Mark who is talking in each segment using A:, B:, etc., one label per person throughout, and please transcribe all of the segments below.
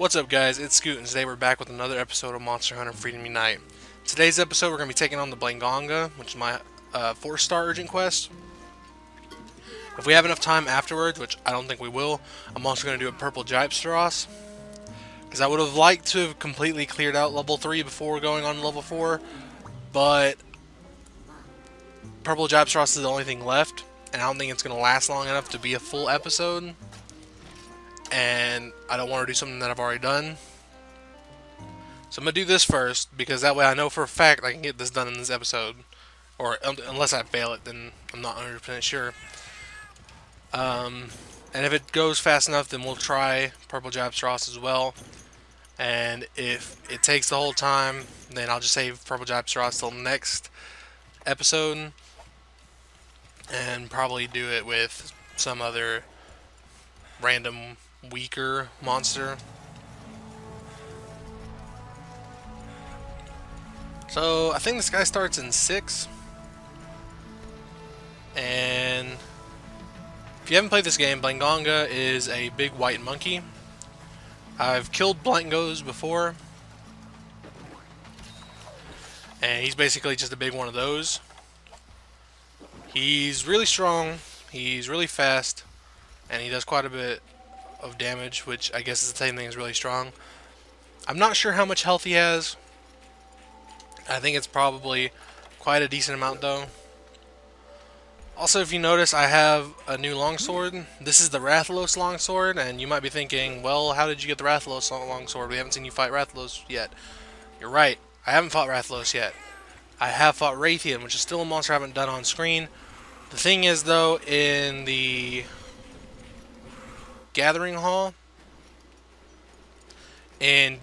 A: What's up, guys? It's Scoot, and today we're back with another episode of Monster Hunter Freedom Unite. Today's episode, we're going to be taking on the Blangonga, which is my 4-star urgent quest. If we have enough time afterwards, which I don't think we will, I'm also going to do a Purple Gypceros, because I would have liked to have completely cleared out level 3 before going on level 4, but Purple Gypceros is the only thing left, and I don't think it's going to last long enough to be a full episode. And I don't want to do something that I've already done. So I'm going to do this first, because that way I know for a fact I can get this done in this episode. Or unless I fail it, then I'm not 100% sure. And if it goes fast enough, then we'll try Purple Gypceros as well. And if it takes the whole time, then I'll just save Purple Gypceros till next episode. And probably do it with some other random weaker monster. So I think this guy starts in 6. And if you haven't played this game, Blangonga is a big white monkey. I've killed Blangos before, and he's basically just a big one of those. He's really strong, he's really fast, and he does quite a bit of damage, which I guess is the same thing as really strong. I'm not sure how much health he has. I think it's probably quite a decent amount though. Also, if you notice, I have a new longsword. This is the Rathalos longsword, and you might be thinking, well, how did you get the Rathalos longsword? We haven't seen you fight Rathalos yet. You're right, I haven't fought Rathalos yet. I have fought Raytheon, which is still a monster I haven't done on screen. The thing is though, in the Gathering Hall, in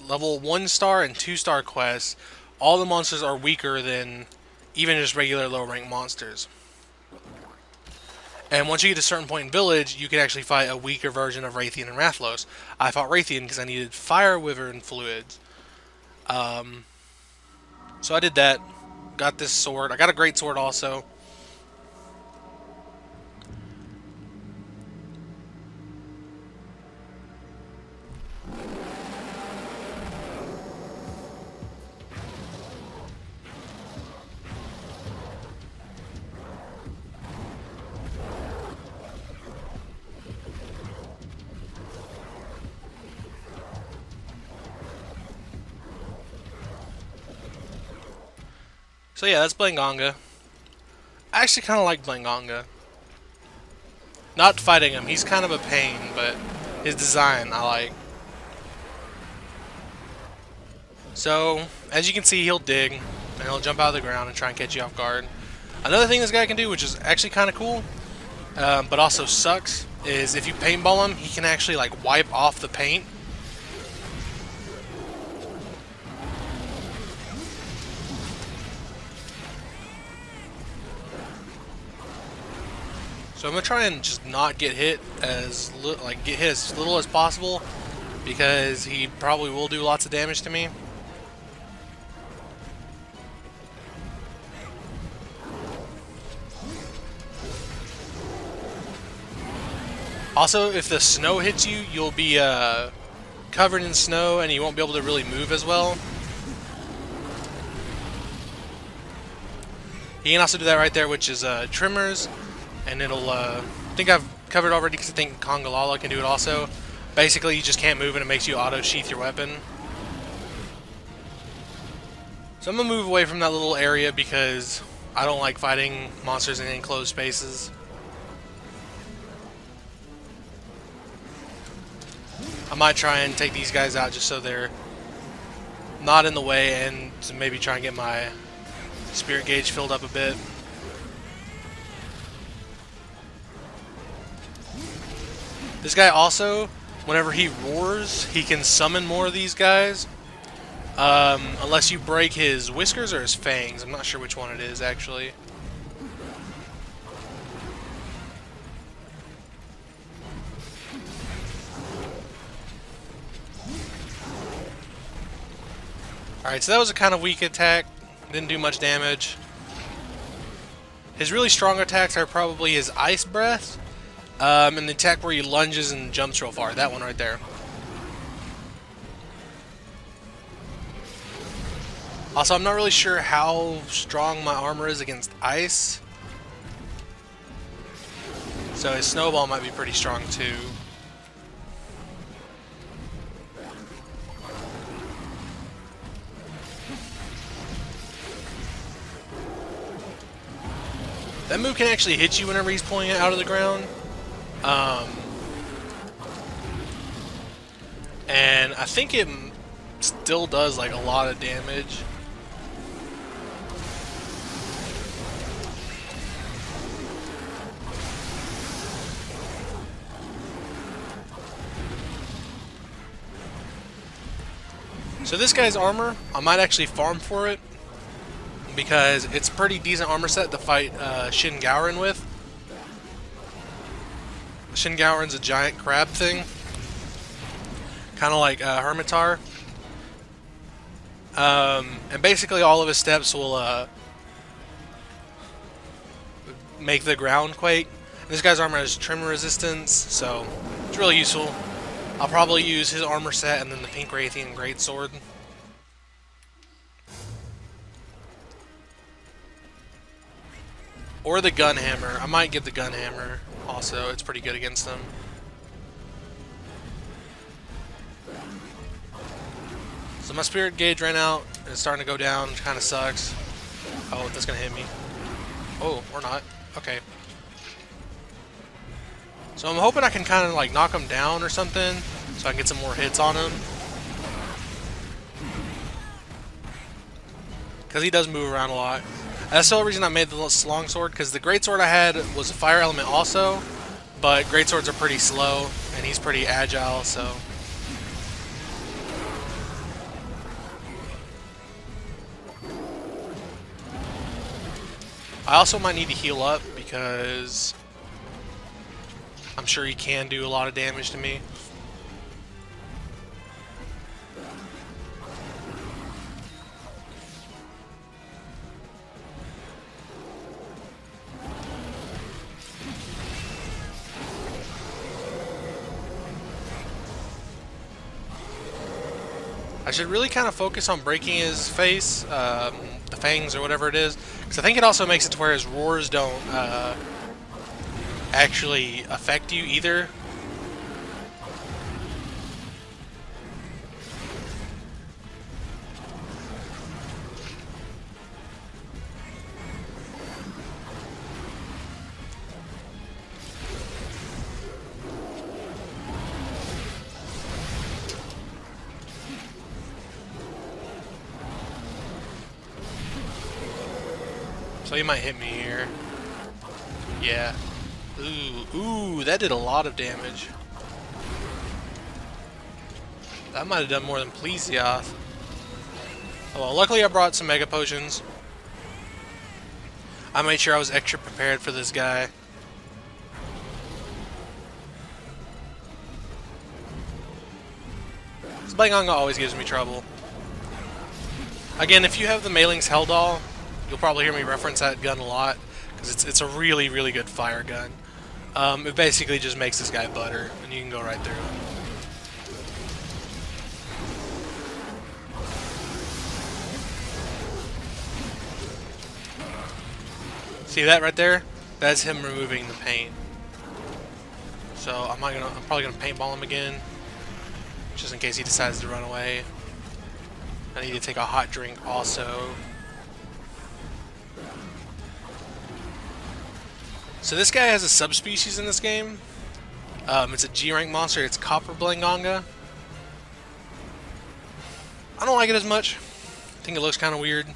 A: level 1-star and 2-star quests, all the monsters are weaker than even just regular low rank monsters. And once you get to a certain point in Village, you can actually fight a weaker version of Raytheon and Rathalos. I fought Raytheon because I needed Fire Wyvern fluids. So I did that. Got this sword. I got a great sword also. So yeah, that's Blangonga. I actually kind of like Blangonga. Not fighting him, he's kind of a pain, but his design I like. So, as you can see, he'll dig, and he'll jump out of the ground and try and catch you off guard. Another thing this guy can do, which is actually kind of cool, but also sucks, is if you paintball him, he can actually like wipe off the paint. So I'm gonna try and just not get hit as little as possible, because he probably will do lots of damage to me. Also, if the snow hits you, you'll be covered in snow and you won't be able to really move as well. He can also do that right there, which is Trimmers. And it'll, I think I've covered already because I think Kongalala can do it also. Basically, you just can't move and it makes you auto-sheath your weapon. So I'm going to move away from that little area because I don't like fighting monsters in enclosed spaces. I might try and take these guys out just so they're not in the way, and to maybe try and get my spirit gauge filled up a bit. This guy also, whenever he roars, he can summon more of these guys. Unless you break his whiskers or his fangs. I'm not sure which one it is, actually. Alright, so that was a kind of weak attack. Didn't do much damage. His really strong attacks are probably his Ice Breath. And the attack where he lunges and jumps real far. That one right there. Also, I'm not really sure how strong my armor is against ice. So his snowball might be pretty strong too. That move can actually hit you whenever he's pulling it out of the ground. And I think it still does like a lot of damage. So this guy's armor, I might actually farm for it because it's a pretty decent armor set to fight Shin Gowron with. Shin Gowron's a giant crab thing, kind of like Hermitar. And basically all of his steps will make the ground quake. And this guy's armor has trim resistance, so it's really useful. I'll probably use his armor set and then the Pink Raytheon Greatsword. Or the Gun Hammer. I might get the Gun Hammer also. It's pretty good against them. So my spirit gauge ran out. It's starting to go down, which kind of sucks. Oh, that's going to hit me. Oh, or not. Okay. So I'm hoping I can kind of like knock him down or something, so I can get some more hits on him. Because he does move around a lot. That's the only reason I made the longsword, because the greatsword I had was a fire element also, but greatswords are pretty slow, and he's pretty agile, so... I also might need to heal up, because... I'm sure he can do a lot of damage to me. I should really kind of focus on breaking his face, the fangs or whatever it is, because I think it also makes it to where his roars don't actually affect you either. So he might hit me here. Yeah. Ooh, that did a lot of damage. That might have done more than Plesioth. Oh, well, luckily I brought some Mega Potions. I made sure I was extra prepared for this guy. This Blangonga always gives me trouble. Again, if you have the Mailing's Helldoll, you'll probably hear me reference that gun a lot, because it's a really, really good fire gun. It basically just makes this guy butter, and you can go right through him. See that right there? That's him removing the paint. So I'm probably gonna paintball him again, just in case he decides to run away. I need to take a hot drink also. So this guy has a subspecies in this game. It's a G-rank monster. It's Copper Blangonga. I don't like it as much. I think it looks kind of weird.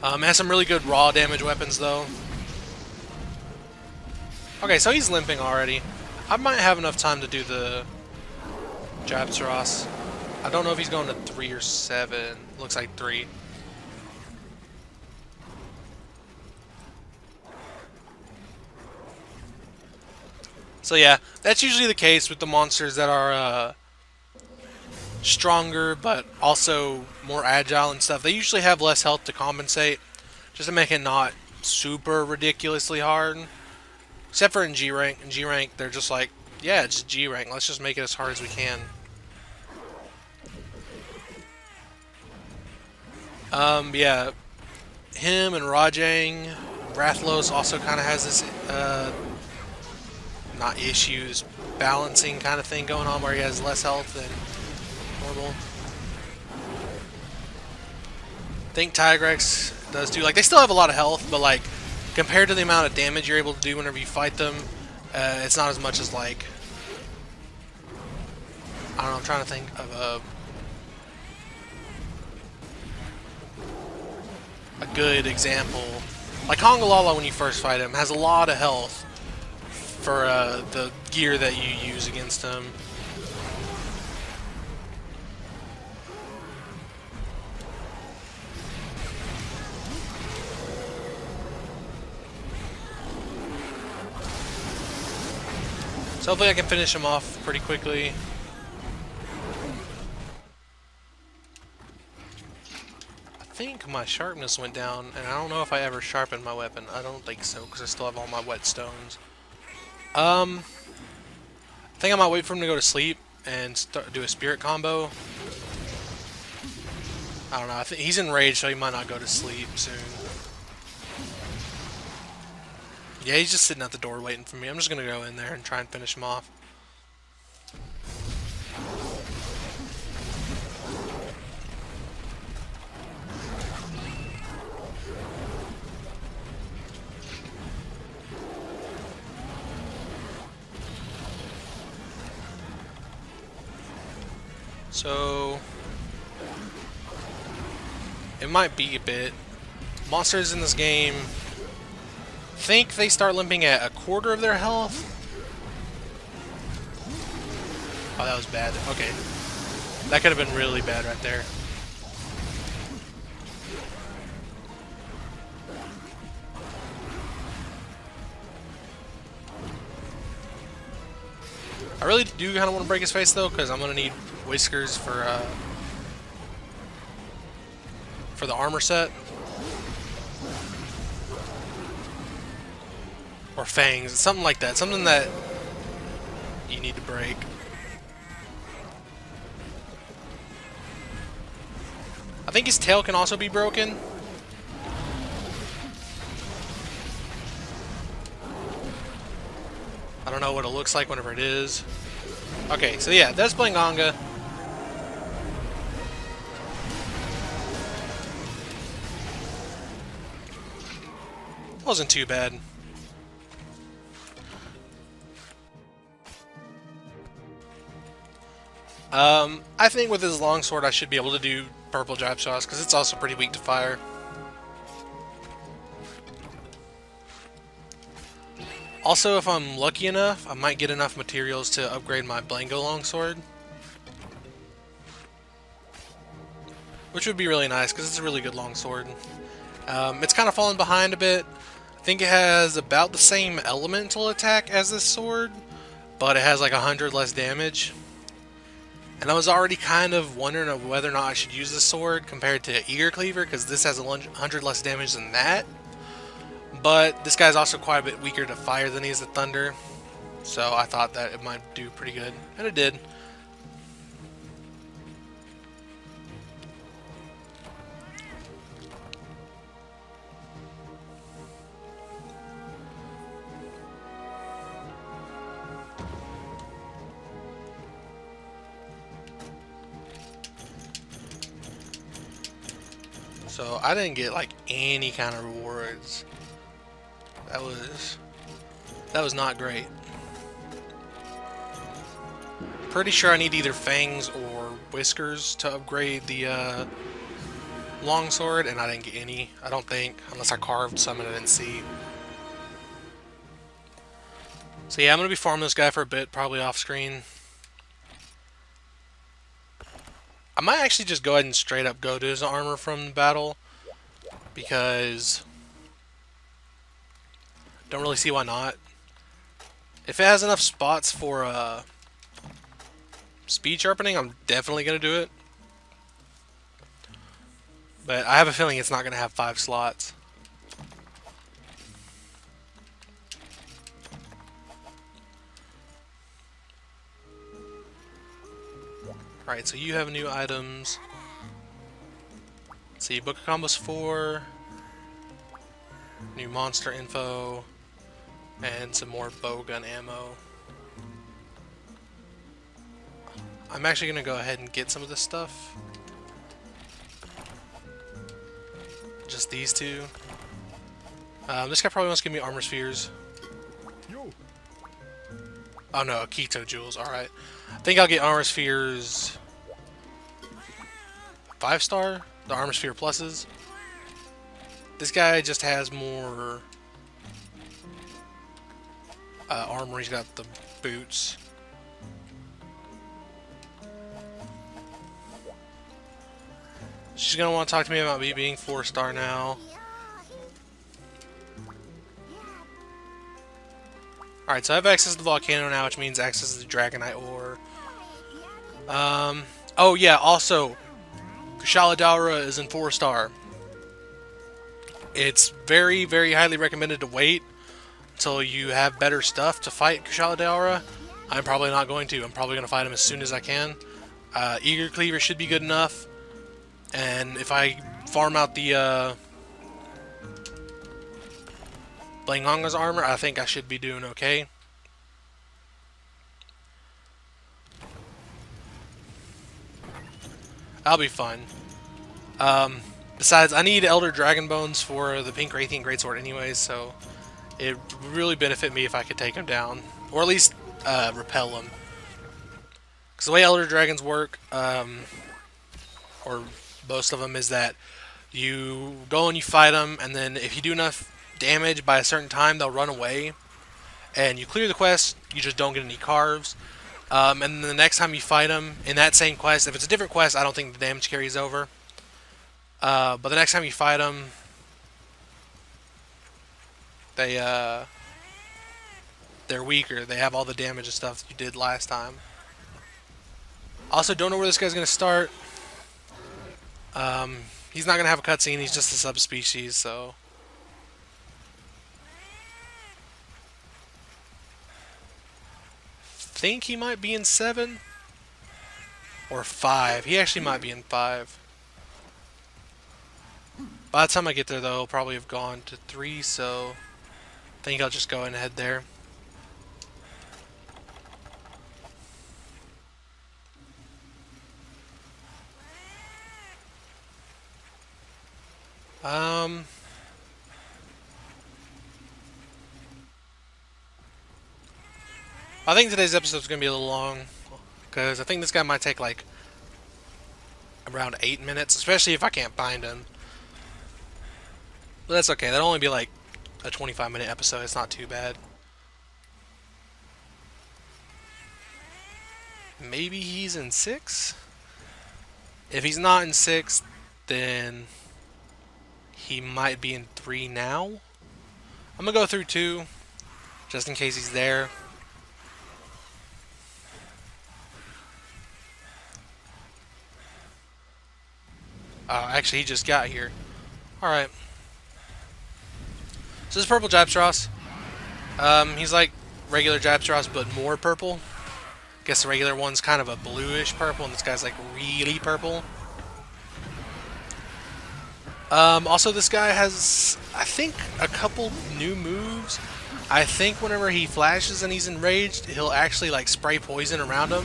A: It has some really good raw damage weapons though. Okay, so he's limping already. I might have enough time to do the Gypceros. I don't know if he's going to 3 or 7. Looks like 3. So yeah, that's usually the case with the monsters that are stronger, but also more agile and stuff. They usually have less health to compensate, just to make it not super ridiculously hard. Except for in G-rank. In G-rank, they're just like, yeah, it's G-rank. Let's just make it as hard as we can. Yeah, him and Rajang, Rathlos also kind of has this, not issues, balancing kind of thing going on where he has less health than normal. I think Tigrex does too. Like, they still have a lot of health, but like, compared to the amount of damage you're able to do whenever you fight them, it's not as much as like, I don't know, I'm trying to think of a good example. Like Hongalala, when you first fight him, has a lot of health for the gear that you use against him. So hopefully I can finish him off pretty quickly. I think my sharpness went down, and I don't know if I ever sharpened my weapon. I don't think so, because I still have all my whetstones. I think I might wait for him to go to sleep and do a spirit combo. I don't know. I think he's enraged, so he might not go to sleep soon. Yeah, he's just sitting at the door waiting for me. I'm just gonna go in there and try and finish him off. So it might be a bit. Monsters in this game, think they start limping at a quarter of their health. Oh, that was bad. Okay. That could have been really bad right there. I really do kind of want to break his face though, because I'm going to need whiskers for the armor set. Or fangs, something like that. Something that you need to break. I think his tail can also be broken. I don't know what it looks like whenever it is. Okay, so yeah, that's Blangonga. Wasn't too bad. I think with his longsword I should be able to do Purple Gypceros because it's also pretty weak to fire. Also, if I'm lucky enough, I might get enough materials to upgrade my Blango longsword. Which would be really nice because it's a really good longsword. It's kind of fallen behind a bit. I think it has about the same elemental attack as this sword, but it has like 100 less damage. And I was already kind of wondering of whether or not I should use this sword compared to Eager Cleaver, because this has 100 less damage than that. But this guy's also quite a bit weaker to fire than he is to thunder, so I thought that it might do pretty good, and it did. So I didn't get like any kind of rewards. That was not great. Pretty sure I need either fangs or whiskers to upgrade the longsword, and I didn't get any. I don't think, unless I carved some and I didn't see. So yeah, I'm gonna be farming this guy for a bit, probably off screen. I might actually just go ahead and straight up go to his armor from the battle, because don't really see why not. If it has enough spots for speed sharpening, I'm definitely gonna do it. But I have a feeling it's not gonna have 5 slots. Alright, so you have new items. Let's see, book of combos 4, new monster info, and some more bowgun ammo. I'm actually gonna go ahead and get some of this stuff. Just these two. This guy probably wants to give me armor spheres. Oh no, keto jewels. Alright. I think I'll get armor spheres 5-star? The armor sphere pluses. This guy just has more armor. He's got the boots. She's gonna want to talk to me about me being 4-star now. Alright, so I have access to the volcano now, which means access to the Dragonite ore. Oh yeah, also, Kushala Daora is in 4-star. It's very, very highly recommended to wait until you have better stuff to fight Kushala Daora. I'm probably not going to. I'm probably going to fight him as soon as I can. Eager Cleaver should be good enough. And if I farm out the Blangonga's armor, I think I should be doing okay. I'll be fine. Besides, I need Elder Dragon Bones for the Pink Rathian Greatsword anyways, so it would really benefit me if I could take him down. Or at least repel him. Because the way Elder Dragons work, or most of them, is that you go and you fight them, and then if you do enough damage by a certain time, they'll run away. And you clear the quest, you just don't get any carves. And then the next time you fight them, in that same quest, if it's a different quest, I don't think the damage carries over. But the next time you fight them, they're weaker. They have all the damage and stuff that you did last time. Also, don't know where this guy's going to start. He's not going to have a cutscene. He's just a subspecies, so... I think he might be in 7 or 5. He actually might be in 5. By the time I get there, though, he'll probably have gone to 3, so I think I'll just go and head there. I think today's episode is going to be a little long, because I think this guy might take like around 8 minutes, especially if I can't find him. But that's okay, that'll only be like a 25-minute episode, it's not too bad. Maybe he's in 6? If he's not in 6, then he might be in 3 now. I'm going to go through 2, just in case he's there. Actually, he just got here. Alright. So this is Purple Gypceros. He's like regular Gypceros, but more purple. I guess the regular one's kind of a bluish purple, and this guy's like really purple. Also, this guy has, I think, a couple new moves. I think whenever he flashes and he's enraged, he'll actually like spray poison around him.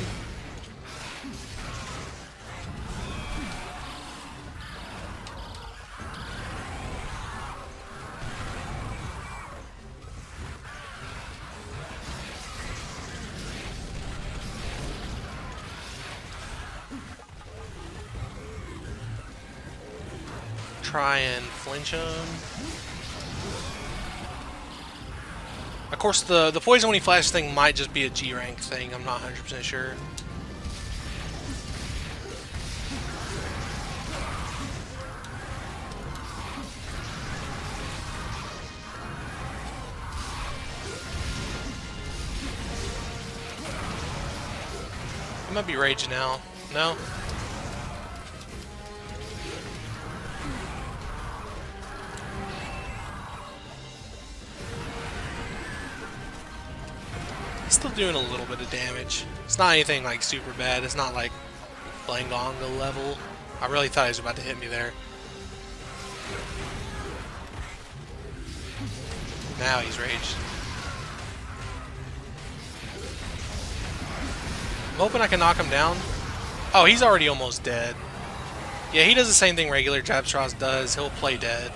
A: Try and flinch him. Of course, the poison when he flashes thing might just be a G rank thing. I'm not 100% sure. He might be raging now. No? Still doing a little bit of damage. It's not anything like super bad. It's not like Blangonga level. I really thought he was about to hit me there. Now he's raged. I'm hoping I can knock him down. Oh, he's already almost dead. Yeah, he does the same thing regular Gypceros does. He'll play dead.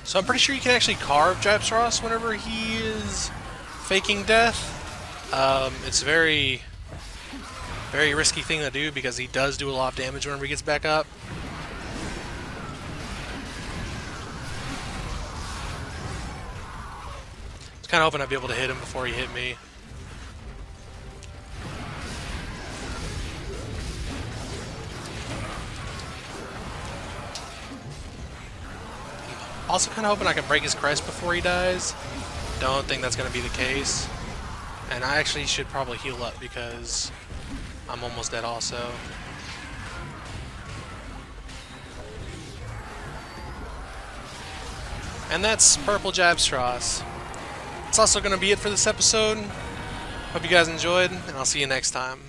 A: So I'm pretty sure you can actually carve Gypceros whenever he is faking death. It's a very risky thing to do because he does do a lot of damage whenever he gets back up. I was kind of hoping I'd be able to hit him before he hit me. Also kind of hoping I can break his crest before he dies. Don't think that's going to be the case. And I actually should probably heal up because I'm almost dead also. And that's Purple Gypceros. It's also going to be it for this episode. Hope you guys enjoyed, and I'll see you next time.